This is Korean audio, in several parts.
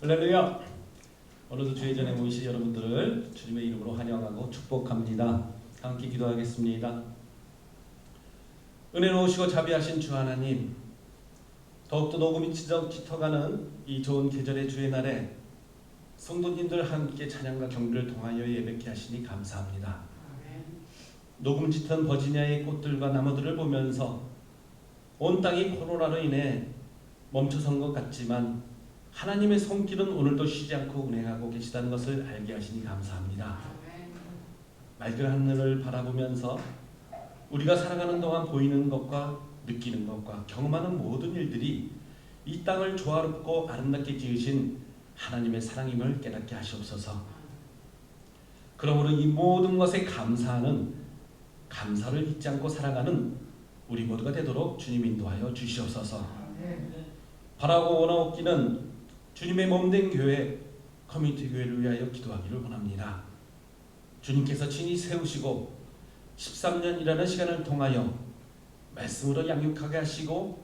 할렐루야. 오늘도 주의 전에 모이신 여러분들을 주님의 이름으로 환영하고 축복합니다. 함께 기도하겠습니다. 은혜로우시고 자비하신 주 하나님, 더욱더 녹음이 짙어가는 이 좋은 계절의 주의 날에 성도님들 함께 찬양과 경배를 통하여 예배케 하시니 감사합니다. 녹음 짙은 버지니아의 꽃들과 나무들을 보면서 온 땅이 코로나로 인해 멈춰선 것 같지만 하나님의 손길은 오늘도 쉬지 않고 운행하고 계시다는 것을 알게 하시니 감사합니다. 맑은 하늘을 바라보면서 우리가 살아가는 동안 보이는 것과 느끼는 것과 경험하는 모든 일들이 이 땅을 조화롭고 아름답게 지으신 하나님의 사랑임을 깨닫게 하시옵소서. 그러므로 이 모든 것에 감사하는, 감사를 잊지 않고 살아가는 우리 모두가 되도록 주님 인도하여 주시옵소서. 바라고 원하옵기는 주님의 몸된 교회, 커뮤니티 교회를 위하여 기도하기를 원합니다. 주님께서 친히 세우시고 13년이라는 시간을 통하여 말씀으로 양육하게 하시고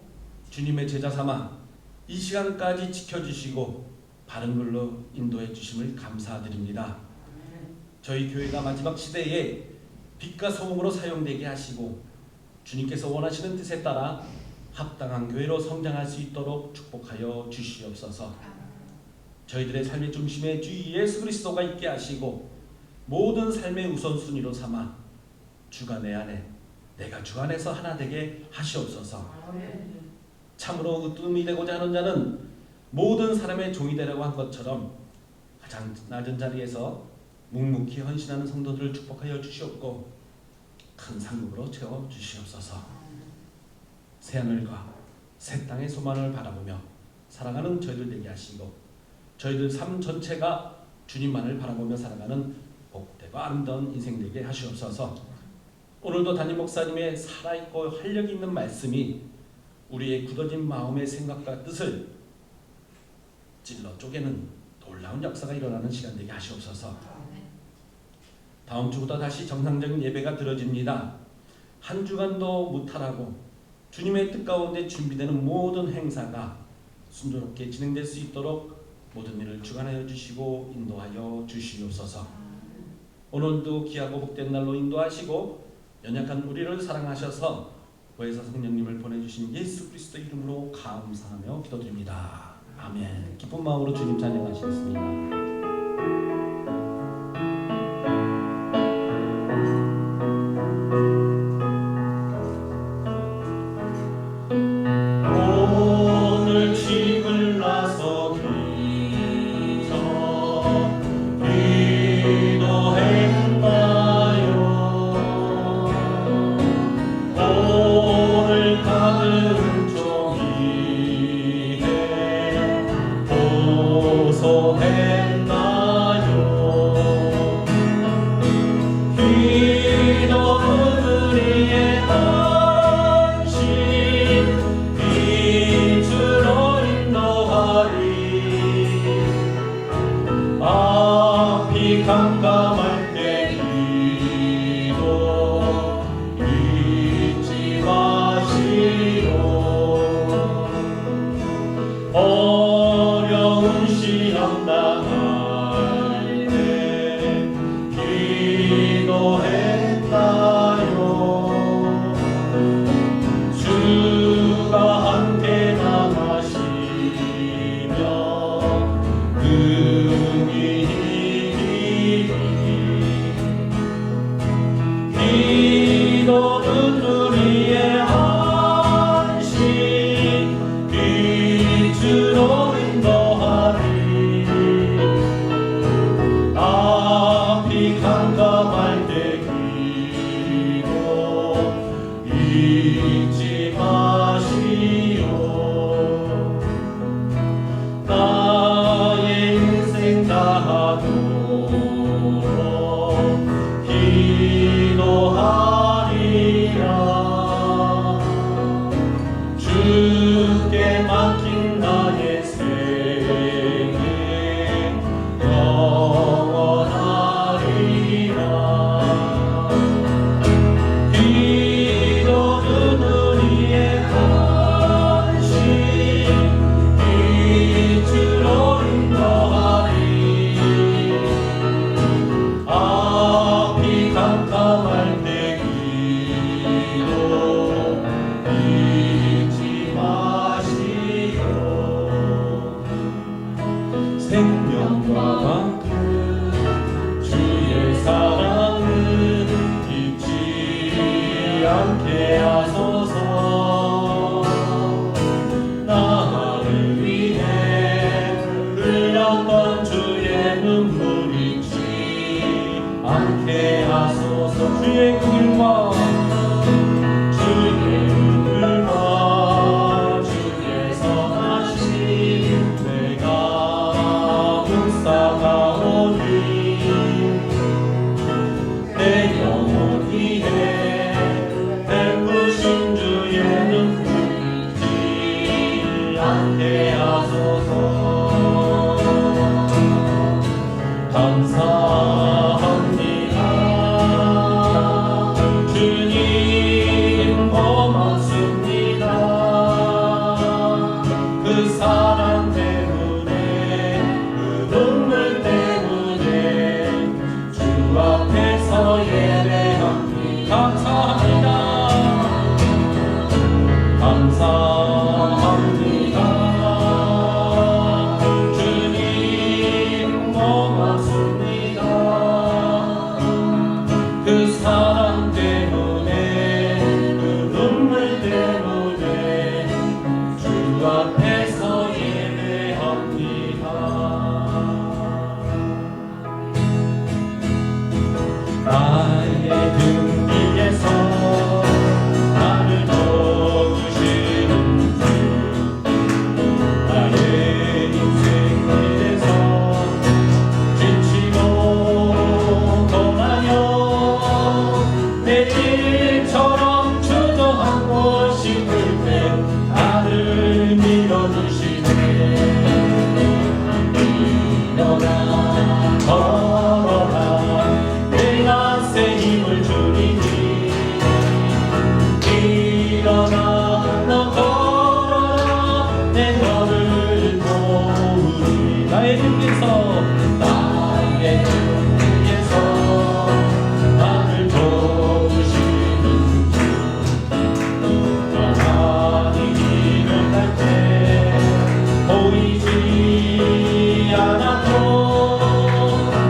주님의 제자 삼아 이 시간까지 지켜주시고 바른 길로 인도해 주심을 감사드립니다. 저희 교회가 마지막 시대에 빛과 소금으로 사용되게 하시고 주님께서 원하시는 뜻에 따라 합당한 교회로 성장할 수 있도록 축복하여 주시옵소서. 저희들의 삶의 중심에 주 예수 그리스도가 있게 하시고 모든 삶의 우선순위로 삼아 주가 내 안에, 내가 주 안에서 하나 되게 하시옵소서. 참으로 으뜸이 되고자 하는 자는 모든 사람의 종이 되라고 한 것처럼 가장 낮은 자리에서 묵묵히 헌신하는 성도들을 축복하여 주시옵고 큰 상급으로 채워 주시옵소서. 새하늘과 새 땅의 소망을 바라보며 살아가는 저희들 되게 하시고 저희들 삶 전체가 주님만을 바라보며 살아가는 복되고 아름다운 인생 되게 하시옵소서. 오늘도 담임 목사님의 살아있고 활력 있는 말씀이 우리의 굳어진 마음의 생각과 뜻을 찔러 쪼개는 놀라운 역사가 일어나는 시간 되게 하시옵소서. 다음 주부터 다시 정상적인 예배가 드려집니다. 한 주간도 무탈하고 주님의 뜻 가운데 준비되는 모든 행사가 순조롭게 진행될 수 있도록 모든 일을 주관하여 주시고 인도하여 주시옵소서. 오늘도 귀하고 복된 날로 인도하시고 연약한 우리를 사랑하셔서 보혜사 성령님을 보내주신 예수 그리스도 이름으로 감사하며 기도드립니다. 아멘. 기쁜 마음으로 주님 찬양하시겠습니다. 깜깜할 때 기도 잊지 마시오. 어려운 시험 당할 때 기도했나요? 주가 함께 나가시며 능히 기도는 우리의 안식 빛으로 인도하리. 생명과 방금 주의 사랑을 잊지 않게 하소서. 나를 위해 흘렸던 주의 눈물 잊지 않게 하소서. 주의 길과 주의 선하심 내가 묵상하오니 내 영혼 위에 베푸신 주의 눈물 잊지 않게 하소서. 감사합니다. 주님 고맙습니다. 그 사랑 때문에 그 눈물 때문에 주 앞에서 예배합니다. 감사합니다. 감사합니다. 주님 고맙습니다. 그 사랑 때문에 그 눈물 때문에 주 앞에서 예배합니다. 나의 등 위에서 나를 져주시는 주, 나의 인생 길에서 지치고 떠나며 내 일처럼 주저하고 싶을 때 나를 밀어주시네. 일어나 걸어라 내가 새 힘을 주리니. 일어나 너 걸어라 내 너를 도우리. 나의 등에서 나를 도우시는 주, 가만히 길을 갈 때 보이지 않아도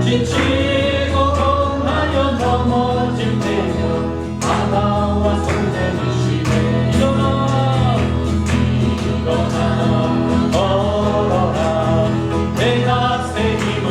지치고 겁하여 넘어질 때면 바다와 손대주시네. 일어나 걸어라 내가 새 힘을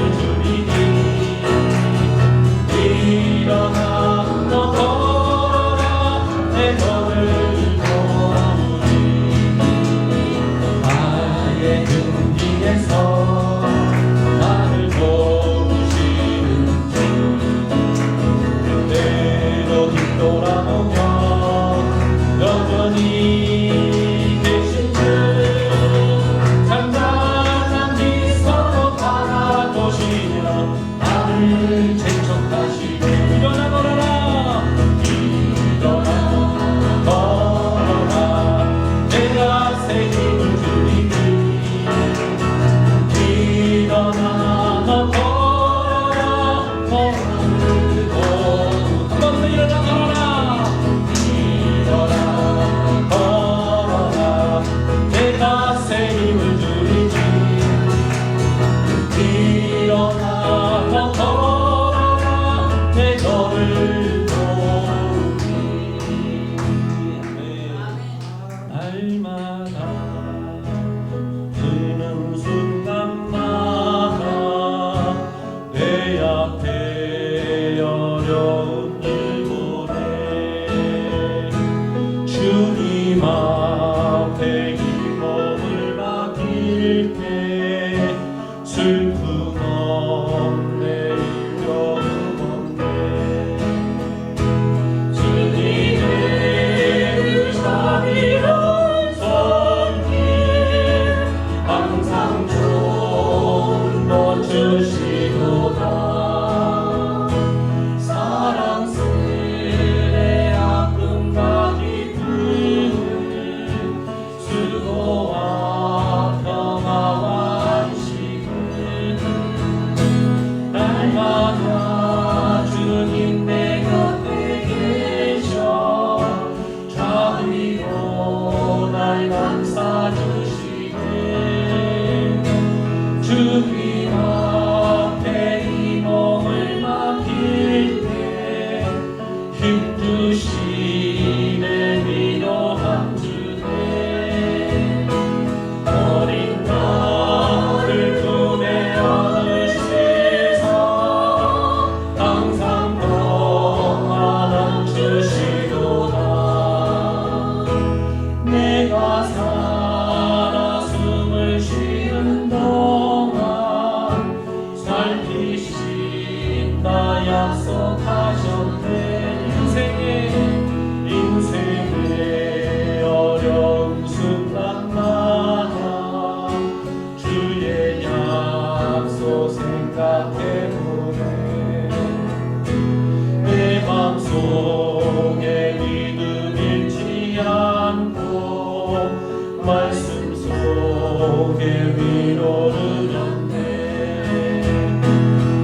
속에 위로를 얻네.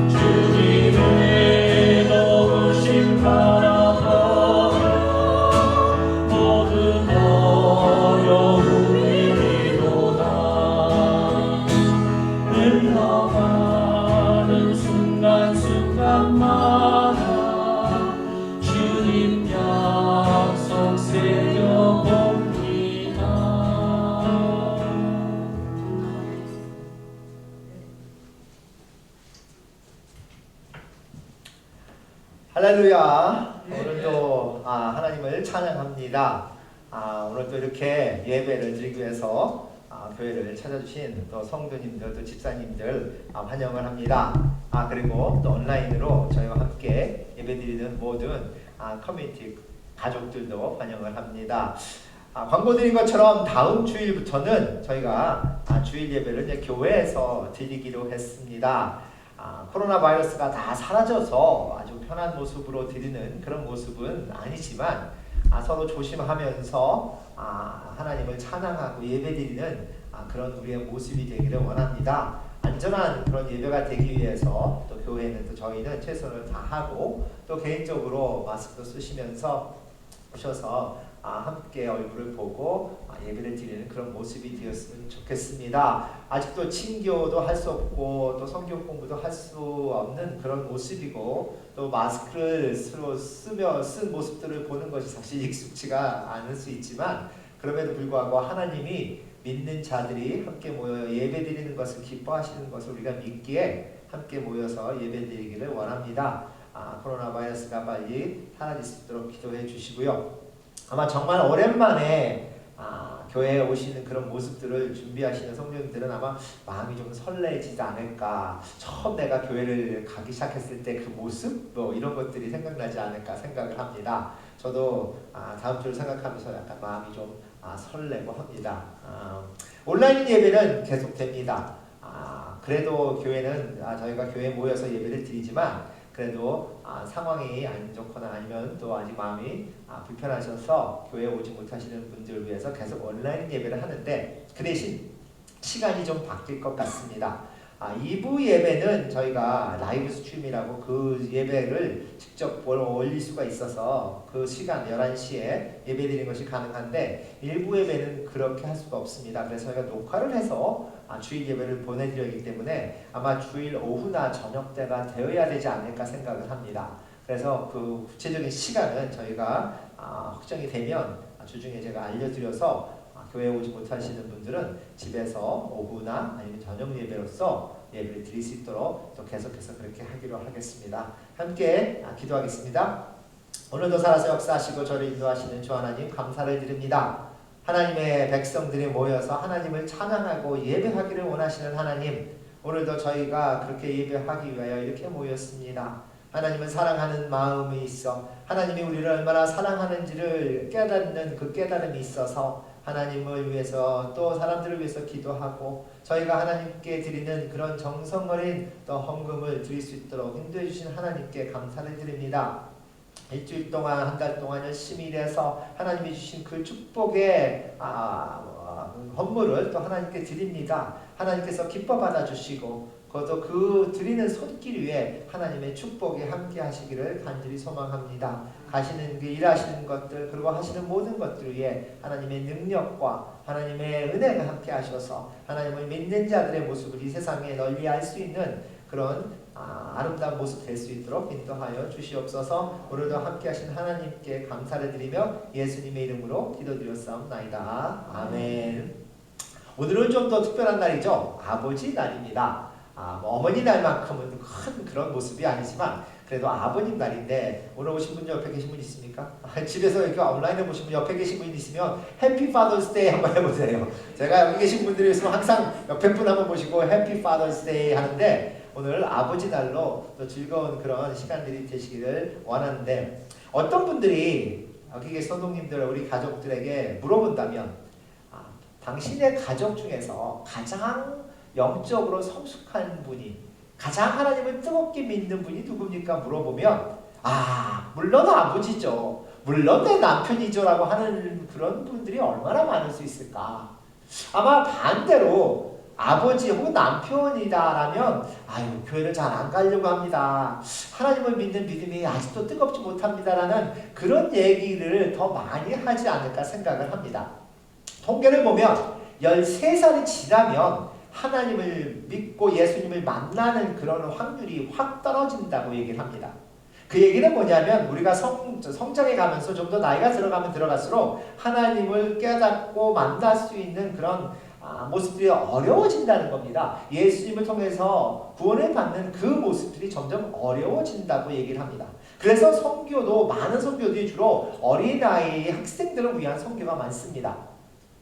주님의 도우심 바라보며 모든 어려움이 비로다. 흘러가는 순간순간마다 주님 약속 새겨봅니다. 할렐루야. 오늘도 하나님을 찬양합니다. 오늘도 이렇게 예배를 드리기 위해서 교회를 찾아주신 또 성도님들, 또 집사님들 환영을 합니다. 그리고 또 온라인으로 저희와 함께 예배드리는 모든 커뮤니티 가족들도 환영을 합니다. 광고 드린 것처럼 다음 주일부터는 저희가 주일 예배를 이제 교회에서 드리기로 했습니다. 코로나 바이러스가 다 사라져서 아주 편한 모습으로 드리는 그런 모습은 아니지만 서로 조심하면서 하나님을 찬양하고 예배드리는 그런 우리의 모습이 되기를 원합니다. 안전한 그런 예배가 되기 위해서 또 교회는 또 저희는 최선을 다하고 또 개인적으로 마스크 쓰시면서 오셔서 함께 얼굴을 보고 예배를 드리는 그런 모습이 되었으면 좋겠습니다. 아직도 친교도 할 수 없고 또 성경 공부도 할 수 없는 그런 모습이고 또 마스크를 쓴 모습들을 보는 것이 사실 익숙지가 않을 수 있지만 그럼에도 불구하고 하나님이 믿는 자들이 함께 모여 예배드리는 것을 기뻐하시는 것을 우리가 믿기에 함께 모여서 예배드리기를 원합니다. 코로나 바이러스가 빨리 사라질 수 있도록 기도해 주시고요. 아마 정말 오랜만에 교회에 오시는 그런 모습들을 준비하시는 성도님들은 아마 마음이 좀 설레지지 않을까. 처음 내가 교회를 가기 시작했을 때 그 모습 뭐 이런 것들이 생각나지 않을까 생각을 합니다. 저도 다음 주를 생각하면서 약간 마음이 좀 설레고 합니다. 온라인 예배는 계속됩니다. 그래도 교회는 저희가 교회에 모여서 예배를 드리지만 그래도 상황이 안 좋거나 아니면 또 아직 마음이 불편하셔서 교회에 오지 못하시는 분들을 위해서 계속 온라인 예배를 하는데 그 대신 시간이 좀 바뀔 것 같습니다. 2부 예배는 저희가 라이브 스트림이라고 그 예배를 직접 올릴 수가 있어서 그 시간 11시에 예배드리는 것이 가능한데 1부 예배는 그렇게 할 수가 없습니다. 그래서 저희가 녹화를 해서 주일 예배를 보내드리기 때문에 아마 주일 오후나 저녁 때가 되어야 되지 않을까 생각을 합니다. 그래서 그 구체적인 시간은 저희가 확정이 되면 주중에 제가 알려드려서 교회에 오지 못하시는 분들은 집에서 오후나 아니면 저녁 예배로서 예배를 드릴 수 있도록 또 계속해서 그렇게 하기로 하겠습니다. 함께 기도하겠습니다. 오늘도 살아서 역사하시고 저를 인도하시는 주 하나님 감사를 드립니다. 하나님의 백성들이 모여서 하나님을 찬양하고 예배하기를 원하시는 하나님, 오늘도 저희가 그렇게 예배하기 위하여 이렇게 모였습니다. 하나님을 사랑하는 마음이 있어 하나님이 우리를 얼마나 사랑하는지를 깨닫는 그 깨달음이 있어서 하나님을 위해서 또 사람들을 위해서 기도하고 저희가 하나님께 드리는 그런 정성 어린 또 헌금을 드릴 수 있도록 인도해 주신 하나님께 감사를 드립니다. 일주일 동안 한 달 동안 열심히 일해서 하나님이 주신 그 축복의 헌물을 또 하나님께 드립니다. 하나님께서 기뻐 받아주시고 그것도 그 드리는 손길 위에 하나님의 축복이 함께 하시기를 간절히 소망합니다. 가시는 그 일하시는 것들 그리고 하시는 모든 것들 위에 하나님의 능력과 하나님의 은혜가 함께 하셔서 하나님을 믿는 자들의 모습을 이 세상에 널리 알 수 있는 그런 아름다운 모습 될 수 있도록 인도하여 주시옵소서. 오늘도 함께 하신 하나님께 감사를 드리며 예수님의 이름으로 기도드렸사옵나이다. 아멘. 오늘은 좀 더 특별한 날이죠. 아버지 날입니다. 어머니 날만큼은 큰 그런 모습이 아니지만 그래도 아버님 날인데 오늘 오신 분 옆에 계신 분 있습니까? 집에서 이렇게 온라인에 보신 분 옆에 계신 분 있으면 해피 파더스 데이 한번 해보세요. 제가 여기 계신 분들이 있으면 항상 옆에 분 한번 보시고 해피 파더스 데이 하는데 오늘 아버지 날로 또 즐거운 그런 시간들이 되시기를 원하는데 어떤 분들이 여기 계신 성도님들 우리 가족들에게 물어본다면 당신의 가족 중에서 가장 영적으로 성숙한 분이 가장 하나님을 뜨겁게 믿는 분이 누굽니까? 물어보면 물론 아버지죠. 물론 내 남편이죠 라고 하는 그런 분들이 얼마나 많을 수 있을까? 아마 반대로 아버지 혹은 남편이다라면 아유 교회를 잘 안 가려고 합니다. 하나님을 믿는 믿음이 아직도 뜨겁지 못합니다라는 그런 얘기를 더 많이 하지 않을까 생각을 합니다. 통계를 보면 13살이 지나면 하나님을 믿고 예수님을 만나는 그런 확률이 확 떨어진다고 얘기를 합니다. 그 얘기는 뭐냐면 우리가 성장해 가면서 좀 더 나이가 들어가면 들어갈수록 하나님을 깨닫고 만날 수 있는 그런 모습들이 어려워진다는 겁니다. 예수님을 통해서 구원을 받는 그 모습들이 점점 어려워진다고 얘기를 합니다. 그래서 선교도 많은 선교들이 주로 어린아이 학생들을 위한 선교가 많습니다.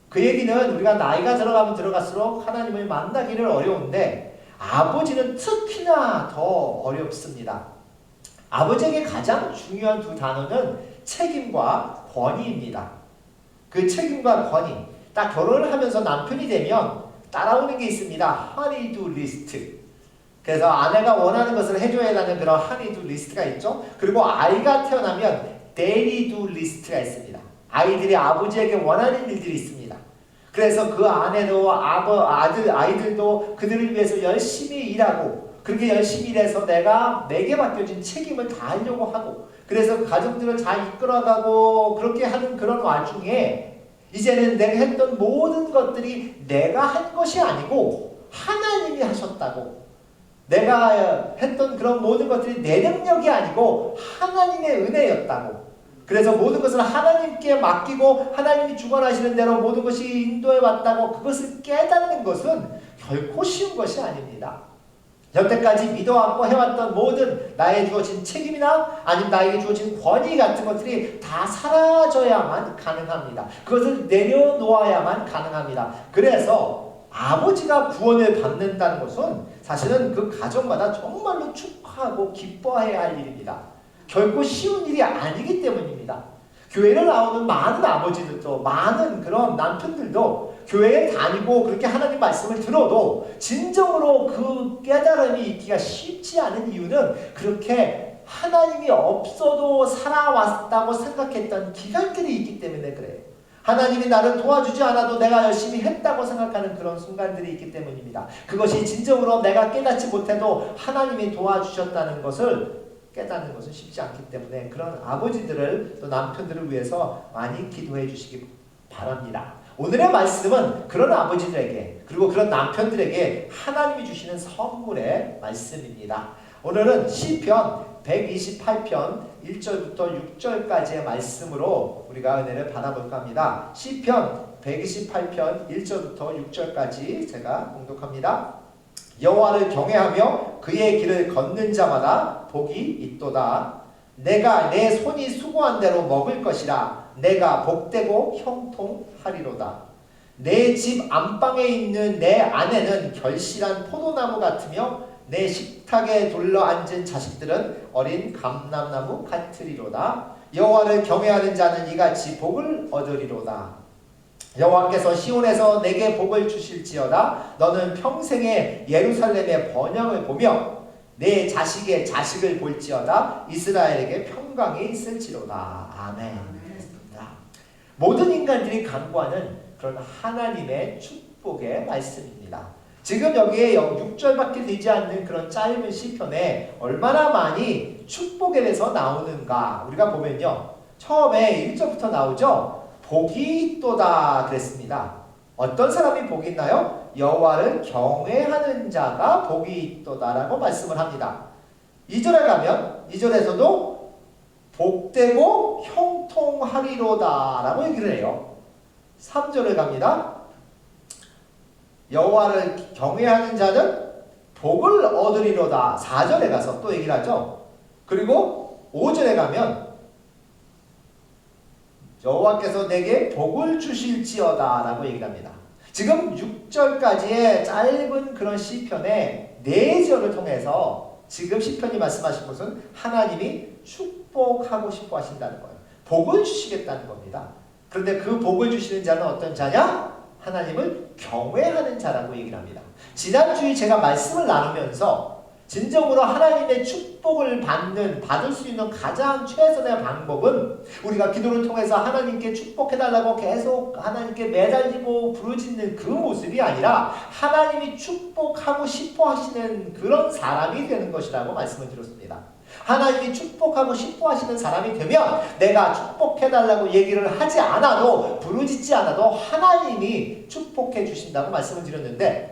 그 얘기는 우리가 나이가 들어가면 들어갈수록 하나님을 만나기를 어려운데 아버지는 특히나 더 어렵습니다. 아버지에게 가장 중요한 두 단어는 책임과 권위입니다. 그 책임과 권위. 딱 결혼을 하면서 남편이 되면 따라오는 게 있습니다. honey-do list. 그래서 아내가 원하는 것을 해줘야 하는 그런 honey-do list가 있죠. 그리고 아이가 태어나면 daddy-do list가 있습니다. 아이들이 아버지에게 원하는 일들이 있습니다. 그래서 그 아내도 아이들도 그들을 위해서 열심히 일하고 그렇게 열심히 일해서 내게 맡겨진 책임을 다하려고 하고 그래서 가정들을 잘 이끌어가고 그렇게 하는 그런 와중에 이제는 내가 했던 모든 것들이 내가 한 것이 아니고 하나님이 하셨다고 내가 했던 그런 모든 것들이 내 능력이 아니고 하나님의 은혜였다고 그래서 모든 것을 하나님께 맡기고 하나님이 주관하시는 대로 모든 것이 인도해 왔다고 그것을 깨닫는 것은 결코 쉬운 것이 아닙니다. 여태까지 믿어왔고 해왔던 모든 나에게 주어진 책임이나 아니면 나에게 주어진 권위 같은 것들이 다 사라져야만 가능합니다. 그것을 내려놓아야만 가능합니다. 그래서 아버지가 구원을 받는다는 것은 사실은 그 가정마다 정말로 축하하고 기뻐해야 할 일입니다. 결코 쉬운 일이 아니기 때문입니다. 교회를 나오는 많은 아버지들도 많은 그런 남편들도 교회에 다니고 그렇게 하나님 말씀을 들어도 진정으로 그 깨달음이 있기가 쉽지 않은 이유는 그렇게 하나님이 없어도 살아왔다고 생각했던 기간들이 있기 때문에 그래요. 하나님이 나를 도와주지 않아도 내가 열심히 했다고 생각하는 그런 순간들이 있기 때문입니다. 그것이 진정으로 내가 깨닫지 못해도 하나님이 도와주셨다는 것을 깨닫는 것은 쉽지 않기 때문에 그런 아버지들을 또 남편들을 위해서 많이 기도해 주시기 바랍니다. 오늘의 말씀은 그런 아버지들에게 그리고 그런 남편들에게 하나님이 주시는 선물의 말씀입니다. 오늘은 시편 128편 1절부터 6절까지의 말씀으로 우리가 은혜를 받아볼까 합니다. 시편 128편 1절부터 6절까지 제가 봉독합니다. 여호와를 경외하며 그의 길을 걷는 자마다 복이 있도다. 내가 내 손이 수고한 대로 먹을 것이라. 내가 복되고 형통하리로다. 내 집 안방에 있는 내 아내는 결실한 포도나무 같으며 내 식탁에 둘러앉은 자식들은 어린 감람나무 같으리로다. 여호와를 경외하는 자는 이같이 복을 얻으리로다. 여호와께서 시온에서 내게 복을 주실지어다. 너는 평생에 예루살렘의 번영을 보며 내 자식의 자식을 볼지어다. 이스라엘에게 평강이 있을지로다. 아멘. 모든 인간들이 간구하는 그런 하나님의 축복의 말씀입니다. 지금 여기에 6절밖에 되지 않는 그런 짧은 시편에 얼마나 많이 축복에 대해서 나오는가 우리가 보면요. 처음에 1절부터 나오죠. 복이 있도다 그랬습니다. 어떤 사람이 복이 있나요? 여호와를 경외하는 자가 복이 있도다라고 말씀을 합니다. 2절에 가면 2절에서도 복되고 형통하리로다라고 얘기를 해요. 3절에 갑니다. 여호와를 경외하는 자는 복을 얻으리로다. 4절에 가서 또 얘기를 하죠. 그리고 5절에 가면 여호와께서 내게 복을 주실지어다 라고 얘기를 합니다. 지금 6절까지의 짧은 그런 시편의 4절을 통해서 지금 시편이 말씀하신 것은 하나님이 축복하고 싶어 하신다는 거예요. 복을 주시겠다는 겁니다. 그런데 그 복을 주시는 자는 어떤 자냐? 하나님을 경외하는 자라고 얘기를 합니다. 지난주에 제가 말씀을 나누면서 진정으로 하나님의 축복을 받을 수 있는 가장 최선의 방법은 우리가 기도를 통해서 하나님께 축복해달라고 계속 하나님께 매달리고 부르짖는 그 모습이 아니라 하나님이 축복하고 싶어 하시는 그런 사람이 되는 것이라고 말씀을 드렸습니다. 하나님이 축복하고 싶어 하시는 사람이 되면 내가 축복해달라고 얘기를 하지 않아도 부르짖지 않아도 하나님이 축복해 주신다고 말씀을 드렸는데,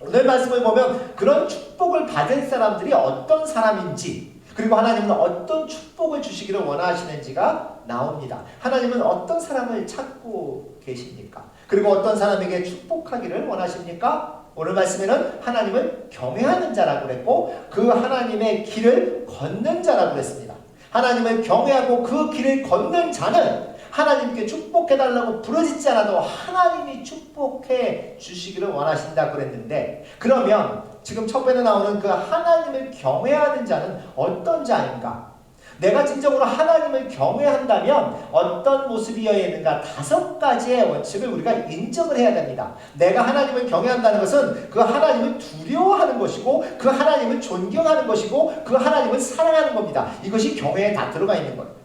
오늘 말씀을 보면 그런 축복을 받은 사람들이 어떤 사람인지, 그리고 하나님은 어떤 축복을 주시기를 원하시는지가 나옵니다. 하나님은 어떤 사람을 찾고 계십니까? 그리고 어떤 사람에게 축복하기를 원하십니까? 오늘 말씀에는 하나님을 경외하는 자라고 그랬고 그 하나님의 길을 걷는 자라고 그랬습니다. 하나님을 경외하고 그 길을 걷는 자는 하나님께 축복해달라고 부르짖지 않아도 하나님이 축복해 주시기를 원하신다고 그랬는데, 그러면 지금 첫 번에 나오는 그 하나님을 경외하는 자는 어떤 자인가? 내가 진정으로 하나님을 경외한다면 어떤 모습이어야 되는가? 5가지의 원칙을 우리가 인정을 해야 됩니다. 내가 하나님을 경외한다는 것은 그 하나님을 두려워하는 것이고 그 하나님을 존경하는 것이고 그 하나님을 사랑하는 겁니다. 이것이 경외에 다 들어가 있는 거예요.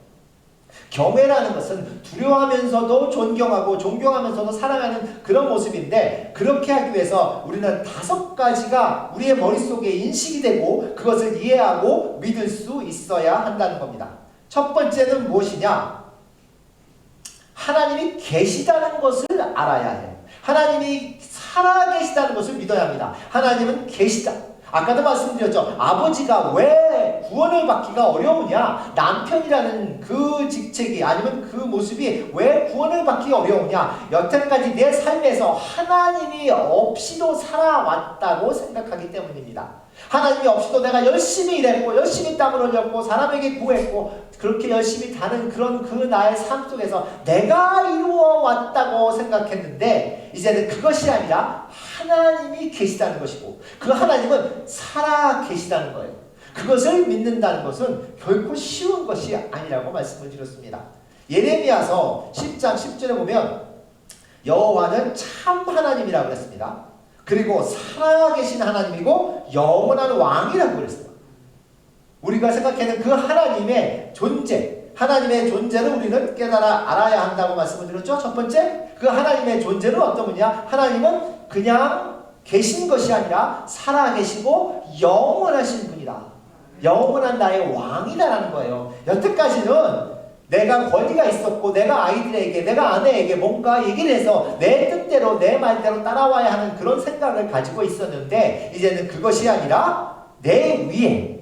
경외라는 것은 두려워하면서도 존경하고 존경하면서도 사랑하는 그런 모습인데, 그렇게 하기 위해서 우리는 5가지가 우리의 머릿속에 인식이 되고 그것을 이해하고 믿을 수 있어야 한다는 겁니다. 첫 번째는 무엇이냐? 하나님이 계시다는 것을 알아야 해요. 하나님이 살아계시다는 것을 믿어야 합니다. 하나님은 계시다. 아까도 말씀드렸죠. 아버지가 왜 구원을 받기가 어려우냐? 남편이라는 그 직책이 아니면 그 모습이 왜 구원을 받기 어려우냐? 여태까지 내 삶에서 하나님이 없이도 살아왔다고 생각하기 때문입니다. 하나님이 없이도 내가 열심히 일했고 열심히 땀을 흘렸고 사람에게 구했고 그렇게 열심히 다는 그런 그 나의 삶 속에서 내가 이루어 왔다고 생각했는데, 이제는 그것이 아니라 하나님이 계시다는 것이고 그 하나님은 살아 계시다는 거예요. 그것을 믿는다는 것은 결코 쉬운 것이 아니라고 말씀을 드렸습니다. 예레미야서 10장 10절에 보면 여호와는 참 하나님이라고 그랬습니다. 그리고 살아계신 하나님이고 영원한 왕이라고 그랬어요. 우리가 생각하는 그 하나님의 존재, 하나님의 존재를 우리는 깨달아 알아야 한다고 말씀을 드렸죠. 첫 번째, 그 하나님의 존재는 어떤 분이냐? 하나님은 그냥 계신 것이 아니라 살아계시고 영원하신 분이다. 영원한 나의 왕이다라는 거예요. 여태까지는 내가 권위가 있었고 내가 아이들에게 내가 아내에게 뭔가 얘기를 해서 내 뜻대로 내 말대로 따라와야 하는 그런 생각을 가지고 있었는데, 이제는 그것이 아니라 내 위에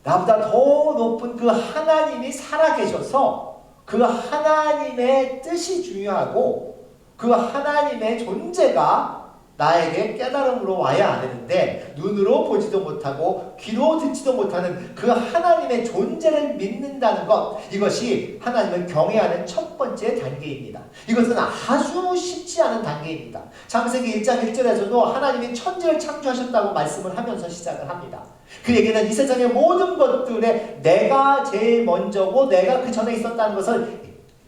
나보다 더 높은 그 하나님이 살아계셔서 그 하나님의 뜻이 중요하고 그 하나님의 존재가 나에게 깨달음으로 와야 되는데, 눈으로 보지도 못하고 귀로 듣지도 못하는 그 하나님의 존재를 믿는다는 것, 이것이 하나님을 경외하는 첫 번째 단계입니다. 이것은 아주 쉽지 않은 단계입니다. 창세기 1장 1절에서도 하나님이 천지를 창조하셨다고 말씀을 하면서 시작을 합니다. 그 얘기는 이 세상의 모든 것들에 내가 제일 먼저고 내가 그 전에 있었다는 것을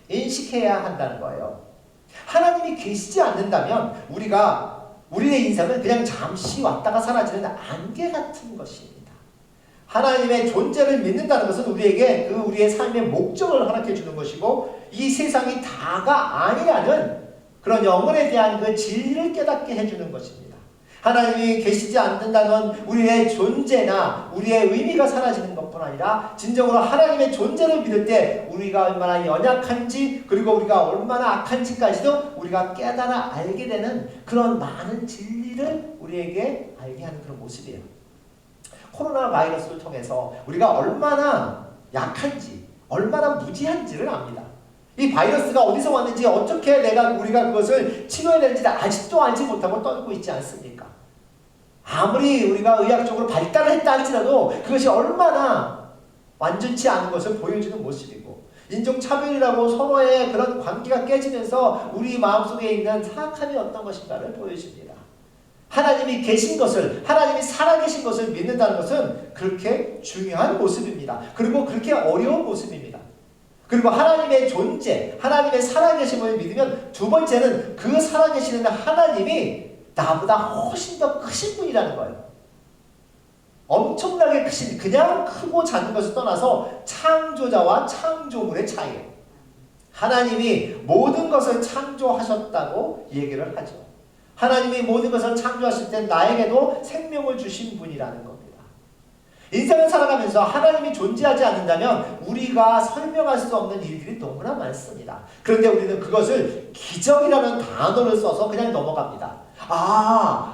인식해야 한다는 거예요. 하나님이 계시지 않는다면 우리의 인생은 그냥 잠시 왔다가 사라지는 안개 같은 것입니다. 하나님의 존재를 믿는다는 것은 우리에게 우리의 삶의 목적을 허락해 주는 것이고, 이 세상이 다가 아니라는 그런 영혼에 대한 그 진리를 깨닫게 해주는 것입니다. 하나님이 계시지 않는다면 우리의 존재나 우리의 의미가 사라지는 것뿐 아니라 진정으로 하나님의 존재를 믿을 때 우리가 얼마나 연약한지, 그리고 우리가 얼마나 악한지까지도 우리가 깨달아 알게 되는 그런 많은 진리를 우리에게 알게 하는 그런 모습이에요. 코로나 바이러스를 통해서 우리가 얼마나 약한지, 얼마나 무지한지를 압니다. 이 바이러스가 어디서 왔는지, 어떻게 우리가 그것을 치료해야 되는지 아직도 알지 못하고 떨고 있지 않습니까? 아무리 우리가 의학적으로 발달을 했다 할지라도 그것이 얼마나 완전치 않은 것을 보여주는 모습이고, 인종차별이라고 서로의 그런 관계가 깨지면서 우리 마음속에 있는 사악함이 어떤 것인가를 보여줍니다. 하나님이 계신 것을, 하나님이 살아계신 것을 믿는다는 것은 그렇게 중요한 모습입니다. 그리고 그렇게 어려운 모습입니다. 그리고 하나님의 존재, 하나님의 살아계심을 믿으면 두 번째는 그 살아계시는 하나님이 나보다 훨씬 더 크신 분이라는 거예요. 엄청나게 크신, 그냥 크고 작은 것을 떠나서 창조자와 창조물의 차이예요. 하나님이 모든 것을 창조하셨다고 얘기를 하죠. 하나님이 모든 것을 창조하실 때 나에게도 생명을 주신 분이라는 겁니다. 인생을 살아가면서 하나님이 존재하지 않는다면 우리가 설명할 수 없는 일들이 너무나 많습니다. 그런데 우리는 그것을 기적이라는 단어를 써서 그냥 넘어갑니다.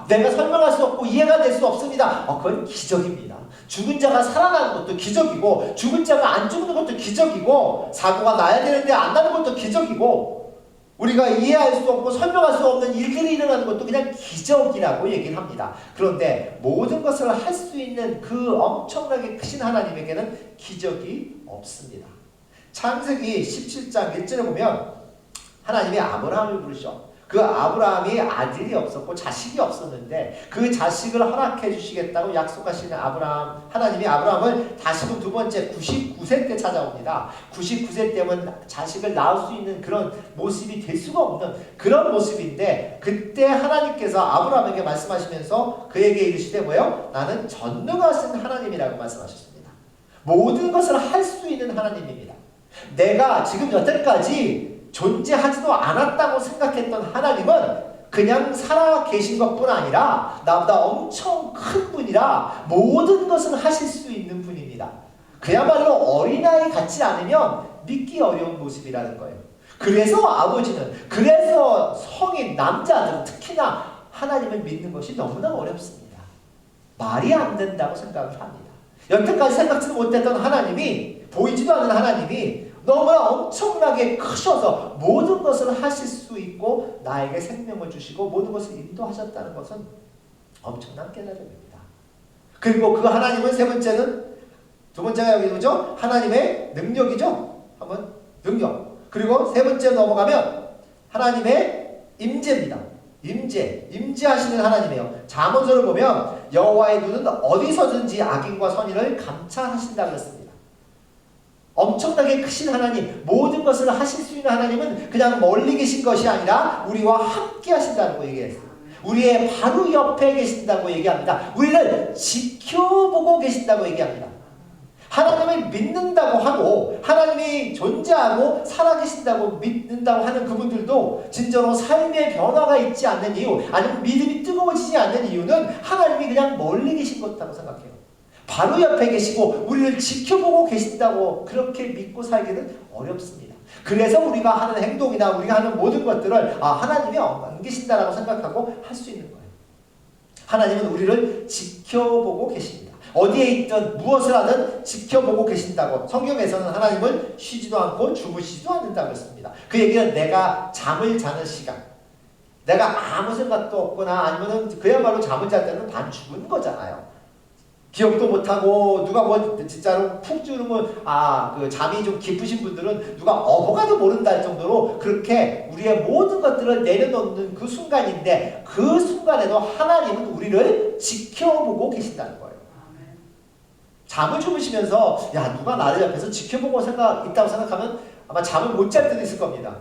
내가 설명할 수 없고 이해가 될 수 없습니다. 그건 기적입니다. 죽은 자가 살아나는 것도 기적이고, 죽은 자가 안 죽는 것도 기적이고, 사고가 나야 되는데 안 나는 것도 기적이고, 우리가 이해할 수 없고 설명할 수 없는 일들이 일어나는 것도 그냥 기적이라고 얘기를 합니다. 그런데 모든 것을 할 수 있는 그 엄청나게 크신 하나님에게는 기적이 없습니다. 창세기 17장 1절에 보면 하나님이 아브라함을 부르셔. 그 아브라함이 아들이 없었고 자식이 없었는데 그 자식을 허락해 주시겠다고 약속하시는 하나님이 아브라함을 다시금 두 번째 99세 때 찾아옵니다. 99세 때면 자식을 낳을 수 있는 그런 모습이 될 수가 없는 그런 모습인데, 그때 하나님께서 아브라함에게 말씀하시면서 그에게 이르시되 뭐예요? 나는 전능하신 하나님이라고 말씀하셨습니다. 모든 것을 할 수 있는 하나님입니다. 내가 지금 여태까지 존재하지도 않았다고 생각했던 하나님은 그냥 살아 계신 것뿐 아니라 나보다 엄청 큰 분이라 모든 것을 하실 수 있는 분입니다. 그야말로 어린아이 같지 않으면 믿기 어려운 모습이라는 거예요. 그래서 성인 남자들은 특히나 하나님을 믿는 것이 너무나 어렵습니다. 말이 안 된다고 생각을 합니다. 여태까지 생각지도 못했던 하나님이, 보이지도 않는 하나님이 너무나 엄청나게 크셔서 모든 것을 하실 수 있고 나에게 생명을 주시고 모든 것을 인도하셨다는 것은 엄청난 깨달음입니다. 그리고 그 하나님은 두 번째가 여기 뭐죠? 하나님의 능력이죠. 한번 능력. 그리고 세 번째 넘어가면 하나님의 임재입니다. 임재하시는 하나님이에요. 잠언서를 보면 여호와의 눈은 어디서든지 악인과 선인을 감찰하신다 그랬습니다. 엄청나게 크신 하나님, 모든 것을 하실 수 있는 하나님은 그냥 멀리 계신 것이 아니라 우리와 함께 하신다고 얘기했어요. 우리의 바로 옆에 계신다고 얘기합니다. 우리를 지켜보고 계신다고 얘기합니다. 하나님을 믿는다고 하고 하나님이 존재하고 살아계신다고 믿는다고 하는 그분들도 진짜로 삶의 변화가 있지 않는 이유, 아니면 믿음이 뜨거워지지 않는 이유는 하나님이 그냥 멀리 계신 것이라고 생각해요. 바로 옆에 계시고 우리를 지켜보고 계신다고 그렇게 믿고 살기는 어렵습니다. 그래서 우리가 하는 행동이나 우리가 하는 모든 것들을 하나님이 안 계신다라고 생각하고 할 수 있는 거예요. 하나님은 우리를 지켜보고 계십니다. 어디에 있든 무엇을 하든 지켜보고 계신다고. 성경에서는 하나님을 쉬지도 않고 주무시지도 않는다고 했습니다. 그 얘기는 내가 잠을 자는 시간, 내가 아무 생각도 없거나 아니면 그야말로 잠을 잘 때는 반 죽은 거잖아요. 기억도 못하고 누가 진짜로 푹 주무면 그 잠이 좀 깊으신 분들은 누가 어버가도 모른다 할 정도로 그렇게 우리의 모든 것들을 내려놓는 그 순간인데, 그 순간에도 하나님은 우리를 지켜보고 계신다는 거예요. 잠을 주무시면서 누가 나를 옆에서 지켜보고 있다고 생각하면 아마 잠을 못 잘 때도 있을 겁니다.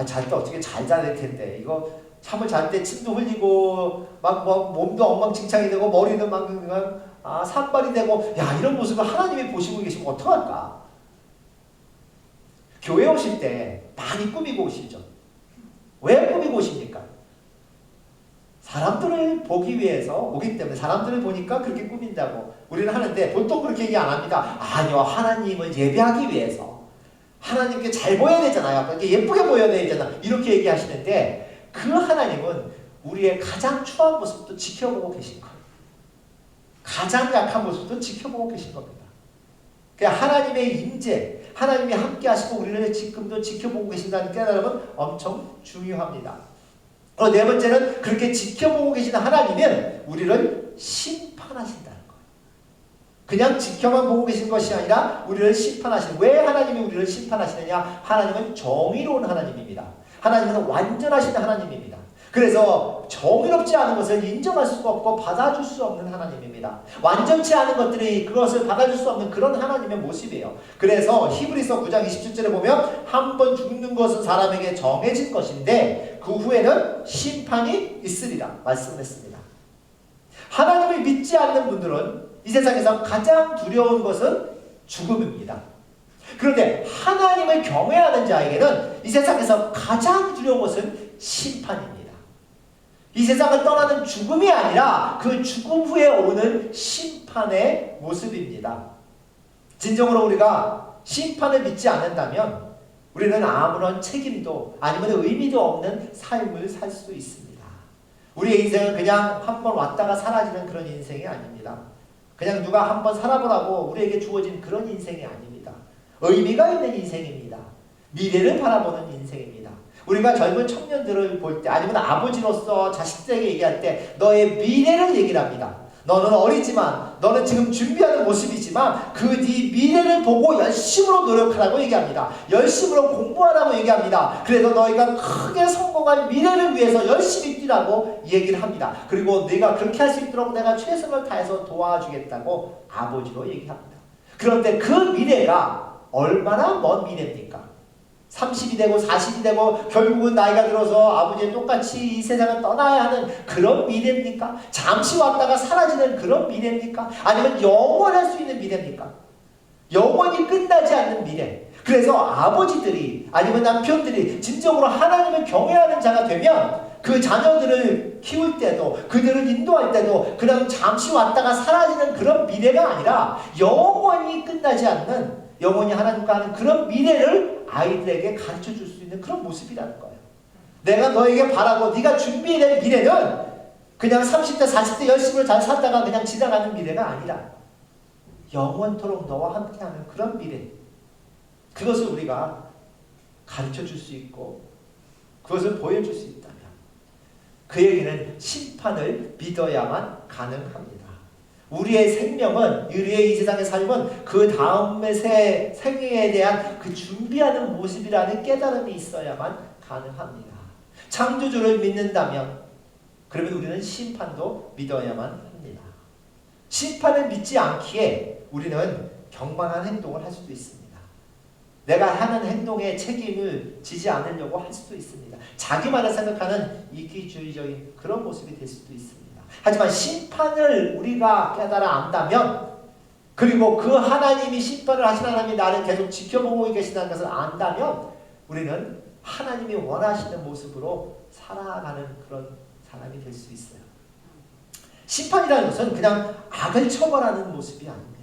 잘 때 어떻게 잘 자야 될 텐데, 이거 잠을 잘 때 침도 흘리고 막 몸도 엉망진창이 되고 머리는 막 산발이 되고, 이런 모습을 하나님이 보시고 계시면 어떡할까? 교회 오실 때 많이 꾸미고 오시죠. 왜 꾸미고 오십니까? 사람들을 보기 위해서 오기 때문에, 사람들을 보니까 그렇게 꾸민다고 우리는 하는데, 보통 그렇게 얘기 안 합니다. 아니요, 하나님을 예배하기 위해서, 하나님께 잘 보여야 되잖아요. 그렇게 예쁘게 보여야 되잖아. 이렇게 얘기하시는데, 그 하나님은 우리의 가장 추한 모습도 지켜보고 계신 거예요. 가장 약한 모습도 지켜보고 계신 겁니다. 그러니까 하나님의 임재, 하나님이 함께 하시고 우리를 지금도 지켜보고 계신다는 깨달음은 엄청 중요합니다. 네 번째는, 그렇게 지켜보고 계시는 하나님은 우리를 심판하신다는 거예요. 그냥 지켜만 보고 계신 것이 아니라 우리를 심판하시는. 왜 하나님이 우리를 심판하시느냐? 하나님은 정의로운 하나님입니다. 하나님은 완전하신 하나님입니다. 그래서 정의롭지 않은 것을 인정할 수가 없고 받아줄 수 없는 하나님입니다. 완전치 않은 것들이 그것을 받아줄 수 없는 그런 하나님의 모습이에요. 그래서 히브리서 9장 27절에 보면 한 번 죽는 것은 사람에게 정해진 것인데 그 후에는 심판이 있으리라 말씀을 했습니다. 하나님을 믿지 않는 분들은 이 세상에서 가장 두려운 것은 죽음입니다. 그런데 하나님을 경외하는 자에게는 이 세상에서 가장 두려운 것은 심판입니다. 이 세상을 떠나는 죽음이 아니라 그 죽음 후에 오는 심판의 모습입니다. 진정으로 우리가 심판을 믿지 않는다면 우리는 아무런 책임도 아니면 의미도 없는 삶을 살 수 있습니다. 우리의 인생은 그냥 한번 왔다가 사라지는 그런 인생이 아닙니다. 그냥 누가 한번 살아보라고 우리에게 주어진 그런 인생이 아닙니다. 의미가 있는 인생입니다. 미래를 바라보는 인생입니다. 우리가 젊은 청년들을 볼 때 아니면 아버지로서 자식들에게 얘기할 때 너의 미래를 얘기를 합니다. 너는 어리지만 너는 지금 준비하는 모습이지만 그 네 미래를 보고 열심으로 노력하라고 얘기합니다. 열심으로 공부하라고 얘기합니다. 그래서 너희가 크게 성공할 미래를 위해서 열심히 뛰라고 얘기를 합니다. 그리고 네가 그렇게 할 수 있도록 내가 최선을 다해서 도와주겠다고 아버지로 얘기합니다. 그런데 그 미래가 얼마나 먼 미래입니까? 30이 되고 40이 되고 결국은 나이가 들어서 아버지의 똑같이 이 세상을 떠나야 하는 그런 미래입니까? 잠시 왔다가 사라지는 그런 미래입니까? 아니면 영원할 수 있는 미래입니까? 영원히 끝나지 않는 미래. 그래서 아버지들이 아니면 남편들이 진정으로 하나님을 경외하는 자가 되면 그 자녀들을 키울 때도 그들을 인도할 때도 그냥 잠시 왔다가 사라지는 그런 미래가 아니라 영원히 끝나지 않는 영원히 하나님과 하는 그런 미래를 아이들에게 가르쳐 줄 수 있는 그런 모습이라는 거예요. 내가 너에게 바라고 네가 준비해낸 미래는 그냥 30대 40대 열심히 잘 살다가 그냥 지나가는 미래가 아니라 영원토록 너와 함께하는 그런 미래. 그것을 우리가 가르쳐 줄 수 있고 그것을 보여줄 수 있다면 그에게는 심판을 믿어야만 가능합니다. 우리의 생명은 우리의 이 세상의 삶은 그 다음의 생애에 대한 그 준비하는 모습이라는 깨달음이 있어야만 가능합니다. 창조주를 믿는다면 그러면 우리는 심판도 믿어야만 합니다. 심판을 믿지 않기에 우리는 경건한 행동을 할 수도 있습니다. 내가 하는 행동에 책임을 지지 않으려고 할 수도 있습니다. 자기만을 생각하는 이기주의적인 그런 모습이 될 수도 있습니다. 하지만 심판을 우리가 깨달아 안다면 그리고 그 하나님이 심판을 하시는 하나님이 나를 계속 지켜보고 계시다는 것을 안다면 우리는 하나님이 원하시는 모습으로 살아가는 그런 사람이 될 수 있어요. 심판이라는 것은 그냥 악을 처벌하는 모습이 아닙니다.